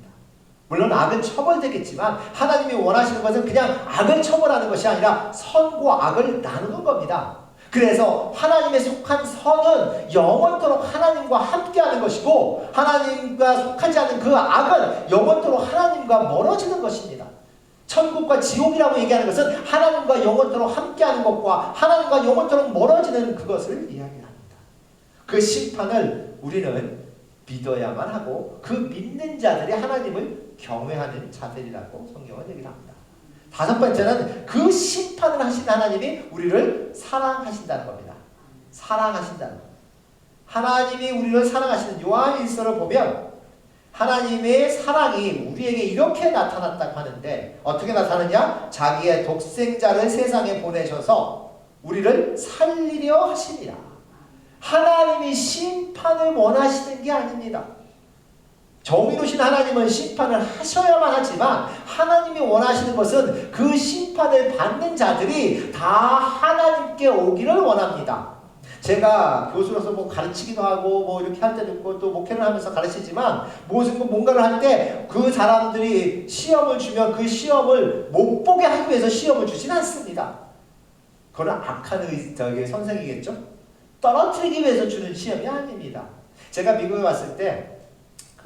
물론 악은 처벌되겠지만 하나님이 원하시는 것은 그냥 악을 처벌하는 것이 아니라 선과 악을 나누는 겁니다. 그래서 하나님에 속한 선은 영원토록 하나님과 함께하는 것이고 하나님과 속하지 않은 그 악은 영원토록 하나님과 멀어지는 것입니다. 천국과 지옥이라고 얘기하는 것은 하나님과 영원토록 함께하는 것과 하나님과 영원토록 멀어지는 그것을 이야기합니다. 그 심판을 우리는 믿어야만 하고 그 믿는 자들이 하나님을 경외하는 자들이라고 성경은 얘기를 합니다. 다섯 번째는 그 심판을 하신 하나님이 우리를 사랑하신다는 겁니다. 사랑하신다는 겁니다. 하나님이 우리를 사랑하시는 요한일서를 보면 하나님의 사랑이 우리에게 이렇게 나타났다고 하는데 어떻게 나타나냐? 자기의 독생자를 세상에 보내셔서 우리를 살리려 하시니라. 하나님이 심판을 원하시는 게 아닙니다. 정의로우신 하나님은 심판을 하셔야만 하지만 하나님이 원하시는 것은 그 심판을 받는 자들이 다 하나님께 오기를 원합니다. 제가 교수로서 뭐 가르치기도 하고 뭐 이렇게 할 때도 있고 또 목회를 하면서 가르치지만 뭔가를 할 때 그 사람들이 시험을 주면 그 시험을 못 보게 하기 위해서 시험을 주진 않습니다. 그건 악한 선생이겠죠? 떨어뜨리기 위해서 주는 시험이 아닙니다. 제가 미국에 왔을 때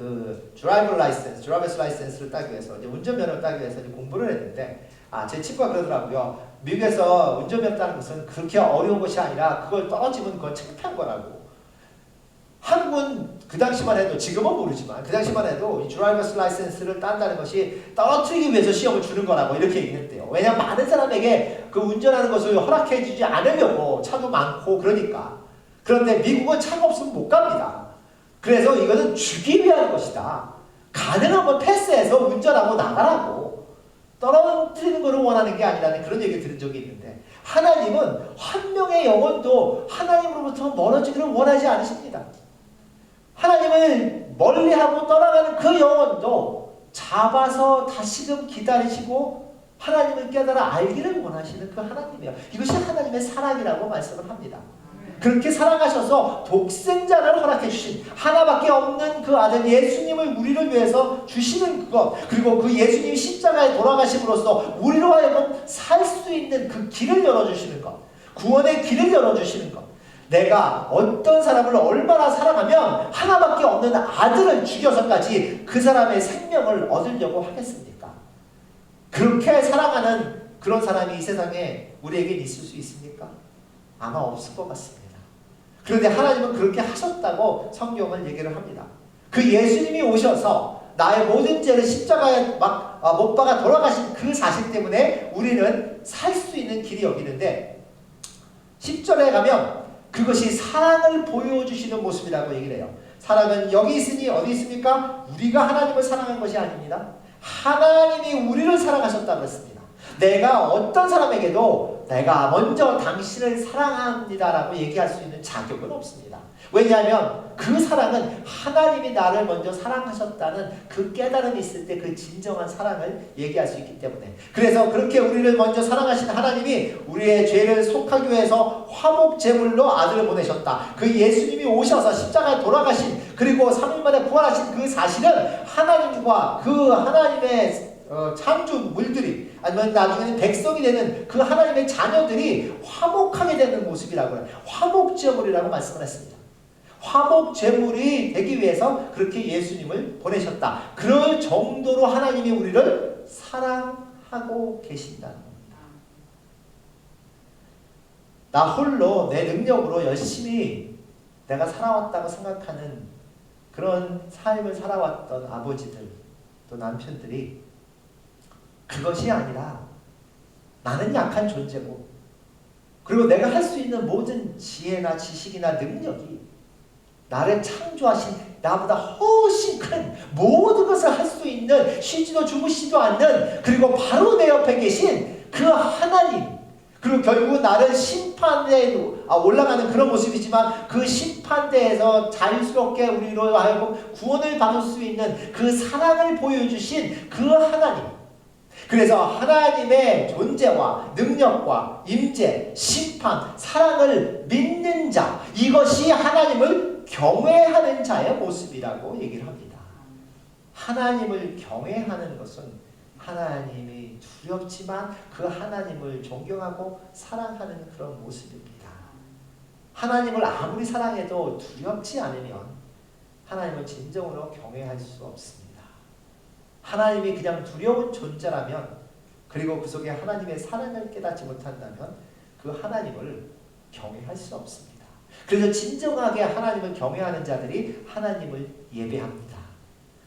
그 드라이버스 라이센스를 따기 위해서 이제 운전면허를 따기 위해서 이제 공부를 했는데 제 친구가 그러더라고요. 미국에서 운전면허 따는 것은 그렇게 어려운 것이 아니라 그걸 떨어지면 그건 창피한 거라고. 한국은 그 당시만 해도 지금은 모르지만 그 당시만 해도 이 드라이버스 라이센스를 딴다는 것이 떨어뜨리기 위해서 시험을 주는 거라고 이렇게 얘기했대요. 왜냐하면 많은 사람에게 그 운전하는 것을 허락해 주지 않으려고 차도 많고 그러니까. 그런데 미국은 차가 없으면 못 갑니다. 그래서 이것은 주기 위한 것이다. 가능하면 패스해서 운전하고 나가라고. 떨어뜨리는 것을 원하는 게 아니라는 그런 얘기를 들은 적이 있는데 하나님은 한 명의 영혼도 하나님으로부터 멀어지기를 원하지 않으십니다. 하나님을 멀리하고 떠나가는 그 영혼도 잡아서 다시금 기다리시고 하나님을 깨달아 알기를 원하시는 그 하나님이에요. 이것이 하나님의 사랑이라고 말씀을 합니다. 그렇게 사랑하셔서 독생자를 허락해 주신 하나밖에 없는 그 아들 예수님을 우리를 위해서 주시는 그것, 그리고 그 예수님이 십자가에 돌아가심으로써 우리로 하여금 살 수 있는 그 길을 열어주시는 것, 구원의 길을 열어주시는 것. 내가 어떤 사람을 얼마나 사랑하면 하나밖에 없는 아들을 죽여서까지 그 사람의 생명을 얻으려고 하겠습니까? 그렇게 사랑하는 그런 사람이 이 세상에 우리에게 있을 수 있습니까? 아마 없을 것 같습니다. 그런데 하나님은 그렇게 하셨다고 성경은 얘기를 합니다. 그 예수님이 오셔서 나의 모든 죄를 십자가에 못 박아 돌아가신 그 사실 때문에 우리는 살 수 있는 길이 여기 있는데 10절에 가면 그것이 사랑을 보여주시는 모습이라고 얘기를 해요. 사랑은 여기 있으니 어디 있습니까? 우리가 하나님을 사랑한 것이 아닙니다. 하나님이 우리를 사랑하셨다고 그랬습니다. 내가 어떤 사람에게도 내가 먼저 당신을 사랑합니다라고 얘기할 수 있는 자격은 없습니다. 왜냐하면 그 사랑은 하나님이 나를 먼저 사랑하셨다는 그 깨달음이 있을 때 그 진정한 사랑을 얘기할 수 있기 때문에, 그래서 그렇게 우리를 먼저 사랑하신 하나님이 우리의 죄를 속하기 위해서 화목 제물로 아들을 보내셨다. 그 예수님이 오셔서 십자가에 돌아가신, 그리고 3일 만에 부활하신 그 사실은 하나님과 그 하나님의 창조물들이, 아니면 나중에는 백성이 되는 그 하나님의 자녀들이 화목하게 되는 모습이라고 해요. 화목제물이라고 말씀을 했습니다. 화목제물이 되기 위해서 그렇게 예수님을 보내셨다. 그럴 정도로 하나님이 우리를 사랑하고 계신다는 겁니다. 나 홀로 내 능력으로 열심히 내가 살아왔다고 생각하는 그런 삶을 살아왔던 아버지들, 또 남편들이 그것이 아니라 나는 약한 존재고, 그리고 내가 할 수 있는 모든 지혜나 지식이나 능력이 나를 창조하신 나보다 훨씬 큰 모든 것을 할 수 있는, 쉬지도 주무시지도 않는, 그리고 바로 내 옆에 계신 그 하나님, 그리고 결국 나를 심판대에 올라가는 그런 모습이지만 그 심판대에서 자유스럽게 우리로 하여금 구원을 받을 수 있는 그 사랑을 보여주신 그 하나님. 그래서 하나님의 존재와 능력과 임재, 심판, 사랑을 믿는 자, 이것이 하나님을 경외하는 자의 모습이라고 얘기를 합니다. 하나님을 경외하는 것은 하나님이 두렵지만 그 하나님을 존경하고 사랑하는 그런 모습입니다. 하나님을 아무리 사랑해도 두렵지 않으면 하나님을 진정으로 경외할 수 없습니다. 하나님이 그냥 두려운 존재라면, 그리고 그 속에 하나님의 사랑을 깨닫지 못한다면 그 하나님을 경외할 수 없습니다. 그래서 진정하게 하나님을 경외하는 자들이 하나님을 예배합니다.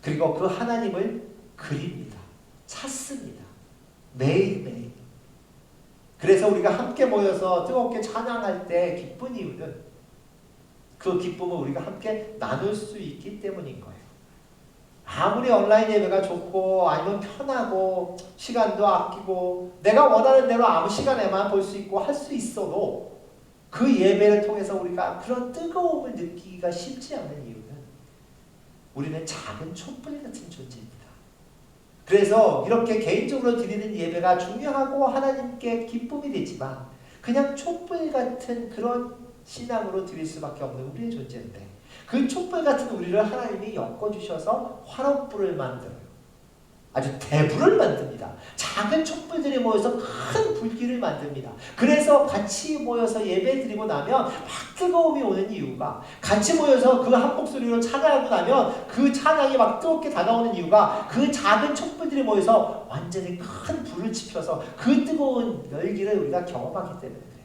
그리고 그 하나님을 그립니다. 찾습니다. 매일매일. 그래서 우리가 함께 모여서 뜨겁게 찬양할 때 기쁜 이유는 그 기쁨을 우리가 함께 나눌 수 있기 때문인 거예요. 아무리 온라인 예배가 좋고 아니면 편하고 시간도 아끼고 내가 원하는 대로 아무 시간에만 볼 수 있고 할 수 있어도 그 예배를 통해서 우리가 그런 뜨거움을 느끼기가 쉽지 않은 이유는 우리는 작은 촛불 같은 존재입니다. 그래서 이렇게 개인적으로 드리는 예배가 중요하고 하나님께 기쁨이 되지만 그냥 촛불 같은 그런 신앙으로 드릴 수밖에 없는 우리의 존재인데, 그 촛불 같은 우리를 하나님이 엮어주셔서 화롯불을 만들어요. 아주 대불을 만듭니다. 작은 촛불들이 모여서 큰 불길을 만듭니다. 그래서 같이 모여서 예배 드리고 나면 막 뜨거움이 오는 이유가, 같이 모여서 그 한 목소리로 찬양하고 나면 그 찬양이 막 뜨겁게 다가오는 이유가 그 작은 촛불들이 모여서 완전히 큰 불을 지펴서 그 뜨거운 열기를 우리가 경험하기 때문에 그래요.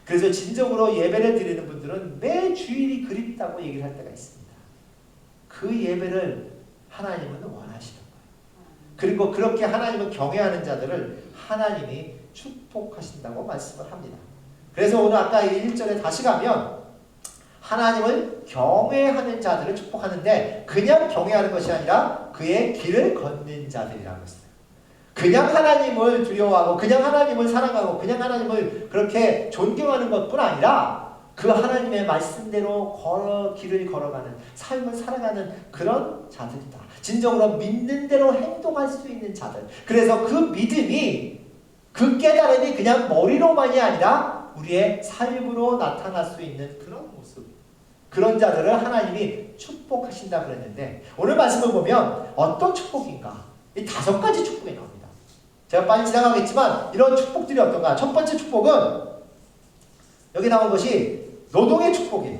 그래서 진정으로 예배를 드리는 분들은 매 주일이 그립다고 얘기를 할 때가 있습니다. 그 예배를 하나님은 원하시는 거예요. 그리고 그렇게 하나님을 경외하는 자들을 하나님이 축복하신다고 말씀을 합니다. 그래서 오늘 아까 1절에 다시 가면 하나님을 경외하는 자들을 축복하는데, 그냥 경외하는 것이 아니라 그의 길을 걷는 자들이라고 했어요. 그냥 하나님을 두려워하고 그냥 하나님을 사랑하고 그냥 하나님을 그렇게 존경하는 것뿐 아니라 그 하나님의 말씀대로 길을 걸어가는, 삶을 살아가는 그런 자들이다. 진정으로 믿는 대로 행동할 수 있는 자들. 그래서 그 믿음이, 그 깨달음이 그냥 머리로만이 아니라 우리의 삶으로 나타날 수 있는 그런 모습. 그런 자들을 하나님이 축복하신다 그랬는데, 오늘 말씀을 보면 어떤 축복인가? 이 5가지 축복이 나옵니다. 제가 빨리 지나가겠지만 이런 축복들이 어떤가? 첫 번째 축복은 여기 나온 것이 노동의 축복이에요.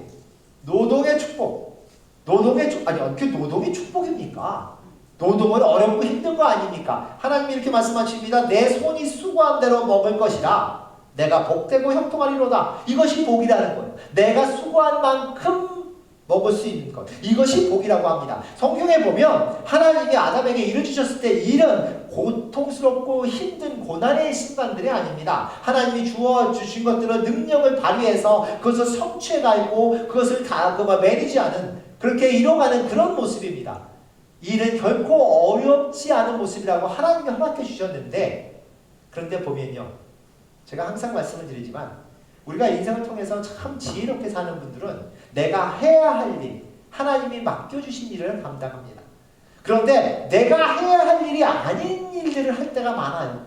노동의 축복. 그게 노동이 축복입니까? 노동은 어렵고 힘든 거 아닙니까? 하나님이 이렇게 말씀하십니다. 내 손이 수고한 대로 먹을 것이라 내가 복되고 형통하리로다. 이것이 복이라는 거예요. 내가 수고한 만큼 먹을 수 있는 것. 이것이 복이라고 합니다. 성경에 보면 하나님이 아담에게 일을 주셨을 때 일은 고통스럽고 힘든 고난의 순간들이 아닙니다. 하나님이 주신 것들은 능력을 발휘해서 그것을 성취해가고 그것을 다 매니지하는, 그렇게 이뤄가는 그런 모습입니다. 일은 결코 어렵지 않은 모습이라고 하나님이 허락해 주셨는데, 그런데 보면요, 제가 항상 말씀을 드리지만 우리가 인생을 통해서 참 지혜롭게 사는 분들은 내가 해야 할 일, 하나님이 맡겨주신 일을 감당합니다. 그런데 내가 해야 할 일이 아닌 일들을 할 때가 많아요.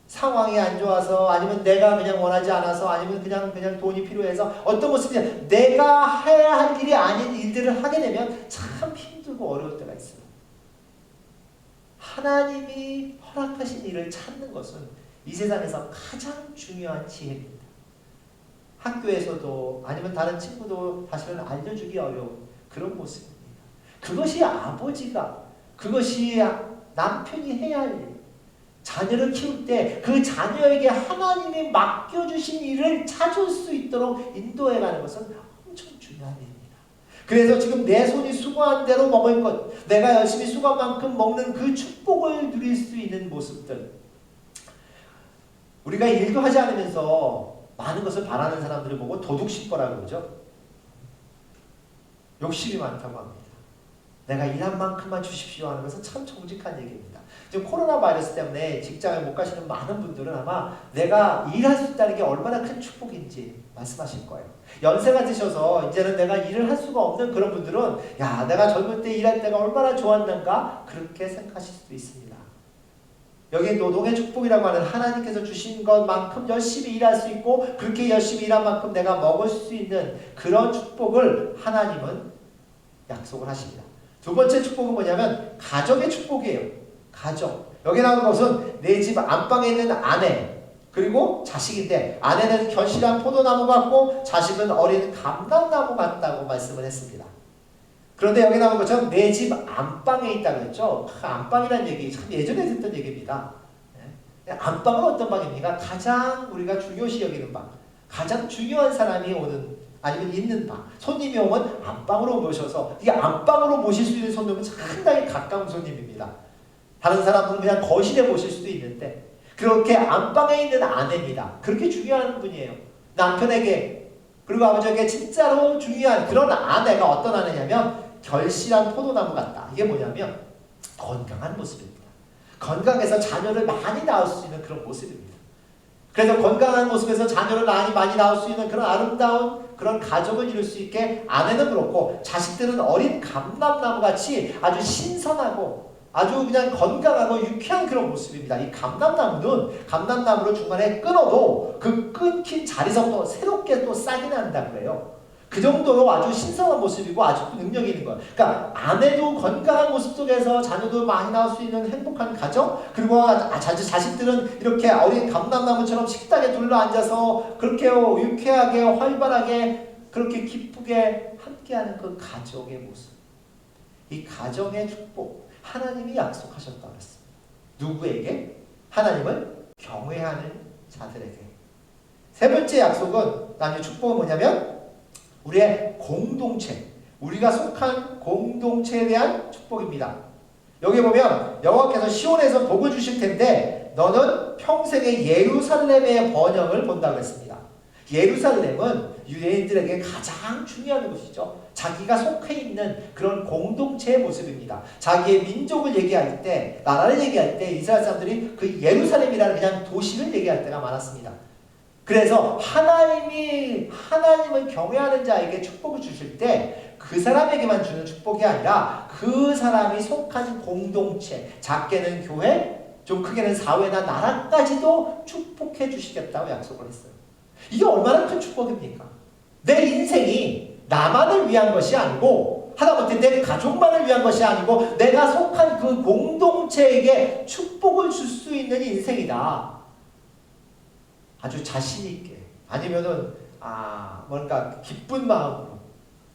상황이 안 좋아서, 아니면 내가 그냥 원하지 않아서, 아니면 그냥 돈이 필요해서, 어떤 모습이냐, 내가 해야 할 일이 아닌 일들을 하게 되면 참 힘들고 어려울 때가 있어요. 하나님이 허락하신 일을 찾는 것은 이 세상에서 가장 중요한 지혜입니다. 학교에서도, 아니면 다른 친구도 사실은 알려주기 어려운 그런 모습입니다. 그것이 아버지가, 그것이 남편이 해야 할 일, 자녀를 키울 때 그 자녀에게 하나님이 맡겨주신 일을 찾을 수 있도록 인도해가는 것은 엄청 중요한 일입니다. 그래서 지금 내 손이 수고한 대로 먹을 것, 내가 열심히 수고한 만큼 먹는 그 축복을 누릴 수 있는 모습들. 우리가 일도 하지 않으면서 많은 것을 바라는 사람들을 보고 도둑심보라고 그러죠. 욕심이 많다고 합니다. 내가 일한 만큼만 주십시오 하는 것은 참 정직한 얘기입니다. 지금 코로나 바이러스 때문에 직장에 못 가시는 많은 분들은 아마 내가 일할 수 있다는 게 얼마나 큰 축복인지 말씀하실 거예요. 연세가 드셔서 이제는 내가 일을 할 수가 없는 그런 분들은, 야, 내가 젊을 때 일할 때가 얼마나 좋았는가, 그렇게 생각하실 수도 있습니다. 여기 노동의 축복이라고 하는, 하나님께서 주신 것만큼 열심히 일할 수 있고 그렇게 열심히 일한 만큼 내가 먹을 수 있는 그런 축복을 하나님은 약속을 하십니다. 두 번째 축복은 뭐냐면 가정의 축복이에요. 가정. 여기 나오는 것은 내 집 안방에 있는 아내, 그리고 자식인데, 아내는 견실한 포도나무 같고 자식은 어린 감람나무 같다고 말씀을 했습니다. 그런데 여기 나오는 것처럼 내 집 안방에 있다고 했죠. 안방이라는 얘기 참 예전에 듣던 얘기입니다. 안방은 어떤 방입니까? 가장 우리가 중요시 여기는 방, 가장 중요한 사람이 오는, 아니면 있는 방, 손님이 오면 안방으로 모셔서, 이게 안방으로 모실 수 있는 손님은 상당히 가까운 손님입니다. 다른 사람들은 그냥 거실에 모실 수도 있는데, 그렇게 안방에 있는 아내입니다. 그렇게 중요한 분이에요. 남편에게, 그리고 아버지에게 진짜로 중요한 그런 아내가 어떤 아내냐면 결실한 포도나무 같다. 이게 뭐냐면 건강한 모습입니다. 건강해서 자녀를 많이 낳을 수 있는 그런 모습입니다. 그래서 건강한 모습에서 자녀를 많이 낳을 수 있는 그런 아름다운 그런 가족을 이룰 수 있게, 아내는 그렇고 자식들은 어린 감람나무 같이 아주 신선하고 아주 그냥 건강하고 유쾌한 그런 모습입니다. 이 감람나무를 중간에 끊어도 그 끊긴 자리에서 또 새롭게 또 싹이 난다고 그래요. 그 정도로 아주 신선한 모습이고 아직도 능력이 있는 거예요. 그러니까 아내도 건강한 모습 속에서 자녀도 많이 나올 수 있는 행복한 가정, 그리고 자식들은 이렇게 어린 감람나무처럼 식탁에 둘러앉아서 그렇게 유쾌하게 활발하게 그렇게 기쁘게 함께하는 그 가족의 모습. 이 가정의 축복, 하나님이 약속하셨다고 했습니다. 누구에게? 하나님을 경외하는 자들에게. 세 번째 약속은, 아니 축복은 뭐냐면 우리의 공동체, 우리가 속한 공동체에 대한 축복입니다. 여기 보면 여호와께서 시온에서 복을 주실 텐데 너는 평생의 예루살렘의 번영을 본다고 했습니다. 예루살렘은 유대인들에게 가장 중요한 곳이죠. 자기가 속해 있는 그런 공동체의 모습입니다. 자기의 민족을 얘기할 때, 나라를 얘기할 때 이스라엘 사람들이 그 예루살렘이라는 그냥 도시를 얘기할 때가 많았습니다. 그래서 하나님을 경외하는 자에게 축복을 주실 때 그 사람에게만 주는 축복이 아니라 그 사람이 속한 공동체, 작게는 교회, 좀 크게는 사회나 나라까지도 축복해 주시겠다고 약속을 했어요. 이게 얼마나 큰 축복입니까? 내 인생이 나만을 위한 것이 아니고, 하다못해 내 가족만을 위한 것이 아니고 내가 속한 그 공동체에게 축복을 줄 수 있는 인생이다. 아주 자신 있게, 아니면은 뭔가 기쁜 마음으로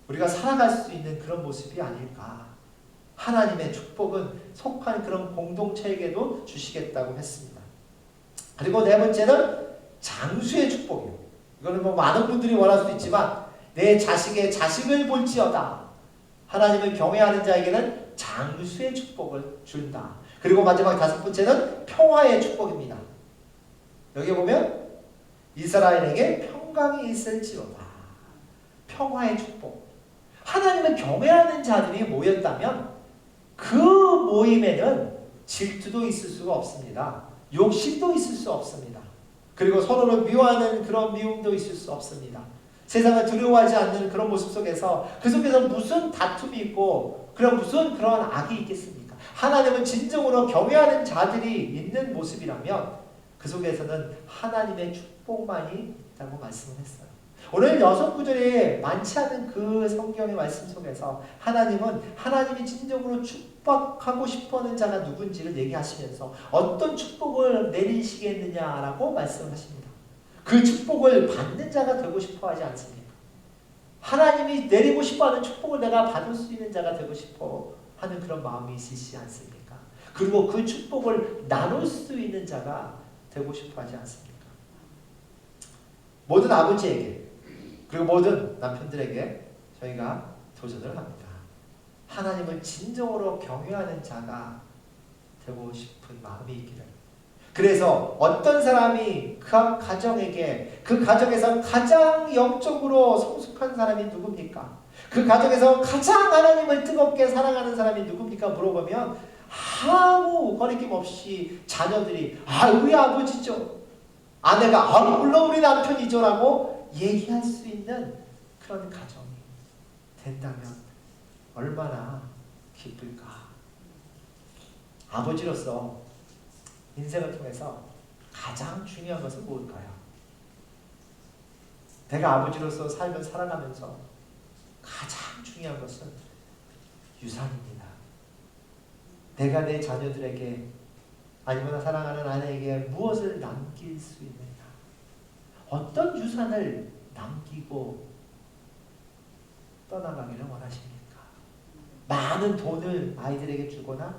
우리가 살아갈 수 있는 그런 모습이 아닐까. 하나님의 축복은 속한 그런 공동체에게도 주시겠다고 했습니다. 그리고 네 번째는 장수의 축복이에요. 이거는 뭐 많은 분들이 원할 수도 있지만, 내 자식의 자식을 볼지어다. 하나님을 경외하는 자에게는 장수의 축복을 준다. 그리고 마지막 다섯 번째는 평화의 축복입니다. 여기 보면 이스라엘에게 평강이 있을지로다. 평화의 축복. 하나님을 경외하는 자들이 모였다면 그 모임에는 질투도 있을 수가 없습니다. 욕심도 있을 수 없습니다. 그리고 서로를 미워하는 그런 미움도 있을 수 없습니다. 세상을 두려워하지 않는 그런 모습 속에서, 그 속에서 무슨 다툼이 있고 무슨 그런 악이 있겠습니까? 하나님을 진정으로 경외하는 자들이 있는 모습이라면 그 속에서는 하나님의 축복만이 있다고 말씀을 했어요. 오늘 6구절에 많지 않은 그 성경의 말씀 속에서 하나님이 진정으로 축복하고 싶어하는 자가 누군지를 얘기하시면서 어떤 축복을 내리시겠느냐라고 말씀하십니다. 그 축복을 받는 자가 되고 싶어 하지 않습니까? 하나님이 내리고 싶어하는 축복을 내가 받을 수 있는 자가 되고 싶어 하는 그런 마음이 있으시지 않습니까? 그리고 그 축복을 나눌 수 있는 자가 되고 싶어 하지 않습니까? 모든 아버지에게, 그리고 모든 남편들에게 저희가 도전을 합니다. 하나님을 진정으로 경외하는 자가 되고 싶은 마음이 있기를. 그래서 어떤 사람이 그 가정에게, 그 가정에서 가장 영적으로 성숙한 사람이 누굽니까? 그 가정에서 가장 하나님을 뜨겁게 사랑하는 사람이 누굽니까? 물어보면 아무 거리낌 없이 자녀들이 우리 아버지죠, 아내가 물론 우리 남편이죠 라고 얘기할 수 있는 그런 가정이 된다면 얼마나 기쁠까. 아버지로서 인생을 통해서 가장 중요한 것은 무엇일까요? 내가 아버지로서 삶을 살아가면서 가장 중요한 것은 유산입니다. 내가 내 자녀들에게, 아니면 사랑하는 아내에게 무엇을 남길 수 있느냐, 어떤 유산을 남기고 떠나가기를 원하십니까? 많은 돈을 아이들에게 주거나,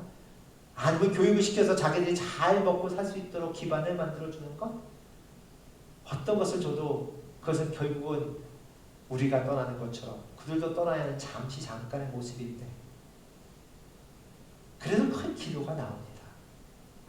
아니면 교육을 시켜서 자기들이 잘 먹고 살 수 있도록 기반을 만들어주는 것? 어떤 것을 줘도 그것은 결국은 우리가 떠나는 것처럼 그들도 떠나야 하는 잠깐의 모습인데, 그래도 큰 기도가 나옵니다.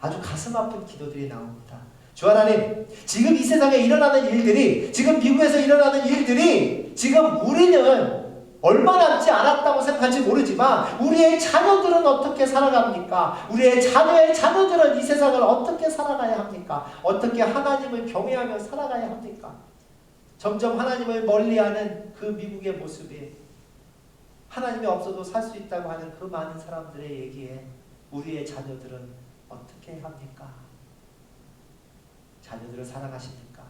아주 가슴 아픈 기도들이 나옵니다. 주 하나님, 지금 이 세상에 일어나는 일들이, 지금 미국에서 일어나는 일들이, 지금 우리는 얼마 남지 않았다고 생각할지 모르지만 우리의 자녀들은 어떻게 살아갑니까? 우리의 자녀의 자녀들은 이 세상을 어떻게 살아가야 합니까? 어떻게 하나님을 경외하며 살아가야 합니까? 점점 하나님을 멀리하는 그 미국의 모습이, 하나님이 없어도 살 수 있다고 하는 그 많은 사람들의 얘기에 우리의 자녀들은 어떻게 합니까? 자녀들을 사랑하십니까?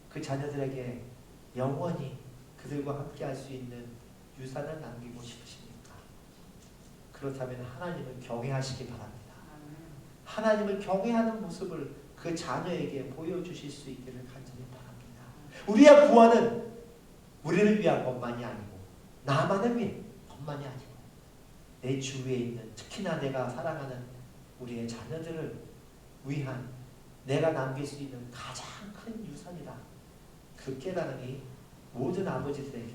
그 자녀들에게 영원히 그들과 함께 할 수 있는 유산을 남기고 싶으십니까? 그렇다면 하나님을 경외하시기 바랍니다. 하나님을 경외하는 모습을 그 자녀에게 보여주실 수 있기를 간절히 바랍니다. 우리의 구원은 우리를 위한 것만이 아니고, 나만을 위한 것만이 아니고, 내 주위에 있는, 특히나 내가 사랑하는 우리의 자녀들을 위한 내가 남길 수 있는 가장 큰 유산이다. 그 깨달음이 모든 아버지들에게,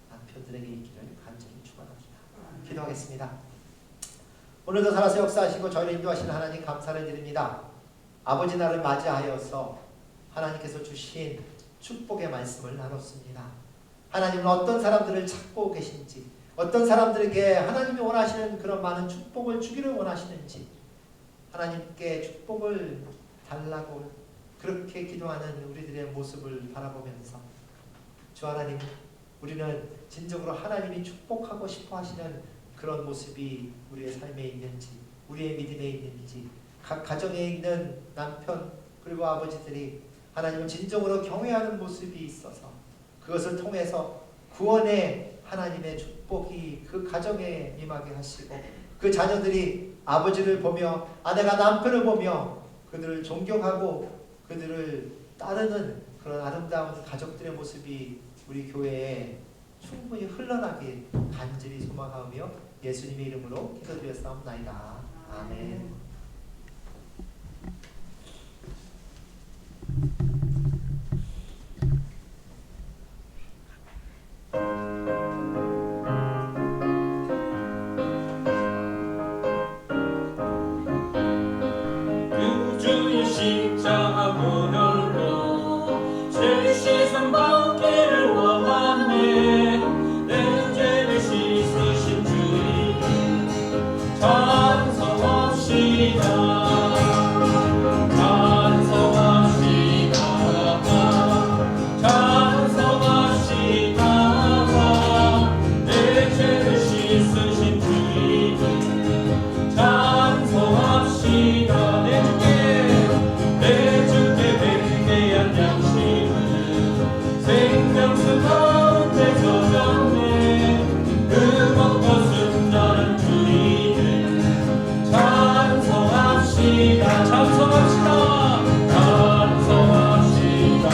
남편들에게 있기를 간절히 축원합니다. 기도하겠습니다. 오늘도 살아서 역사하시고 저희를 인도하시는 하나님 감사를 드립니다. 아버지 날을 맞이하여서 하나님께서 주신 축복의 말씀을 나눴습니다. 하나님은 어떤 사람들을 찾고 계신지, 어떤 사람들에게 하나님이 원하시는 그런 많은 축복을 주기를 원하시는지, 하나님께 축복을 달라고 그렇게 기도하는 우리들의 모습을 바라보면서 주 하나님, 우리는 진정으로 하나님이 축복하고 싶어 하시는 그런 모습이 우리의 삶에 있는지, 우리의 믿음에 있는지, 각 가정에 있는 남편 그리고 아버지들이 하나님을 진정으로 경외하는 모습이 있어서 그것을 통해서 구원의 하나님의 축복이 그 가정에 임하게 하시고 그 자녀들이 아버지를 보며 아내가 남편을 보며 그들을 존경하고 그들을 따르는 그런 아름다운 가족들의 모습이 우리 교회에 충분히 흘러나길 간절히 소망하며 예수님의 이름으로 기도드렸사옵나이다. 아멘. 주의 십자가 보혈로 죄 씻은 받기를 원하네. 내 죄를 씻으신 주님 찬송합시다. 찬송합시다. 찬송합시다. 내 죄를 씻으신 주님 찬송합시다. 내 주께 맹대한 양심은 생명수 가운데 젖었네. 흠없고 순전한 주님을 찬송합시다. 찬송합시다. 찬송합시다.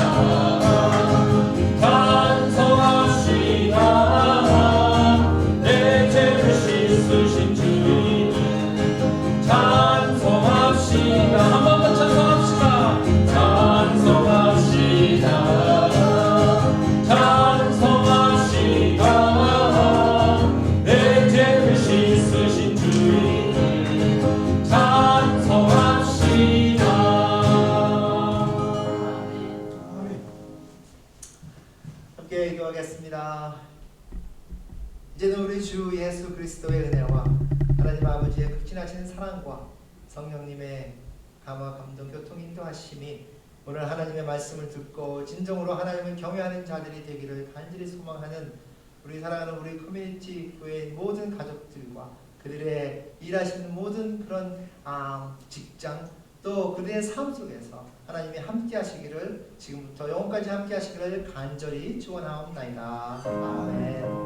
찬송합시다. 내 죄를 씻으신 주님을 찬송합시다. 한 번 더 찬송합시다. 찬송합시다. 찬송합시다. 내 죄를 씻으신 주님을 찬송합시다. 함께 기도하겠습니다. 이제는 우리 주 예수 그리스도의 은혜와 하나님 아버지의 극진하신 사랑과 성령님의 감화 감동 교통 인도하심이 오늘 하나님의 말씀을 듣고 진정으로 하나님을 경외하는 자들이 되기를 간절히 소망하는 우리 사랑하는 우리 커뮤니티 교회의 모든 가족들과 그들의 일하시는 모든 그런 직장 또 그들의 삶 속에서 하나님이 함께 하시기를 지금부터 영원까지 함께 하시기를 간절히 축원하옵나이다. 아멘.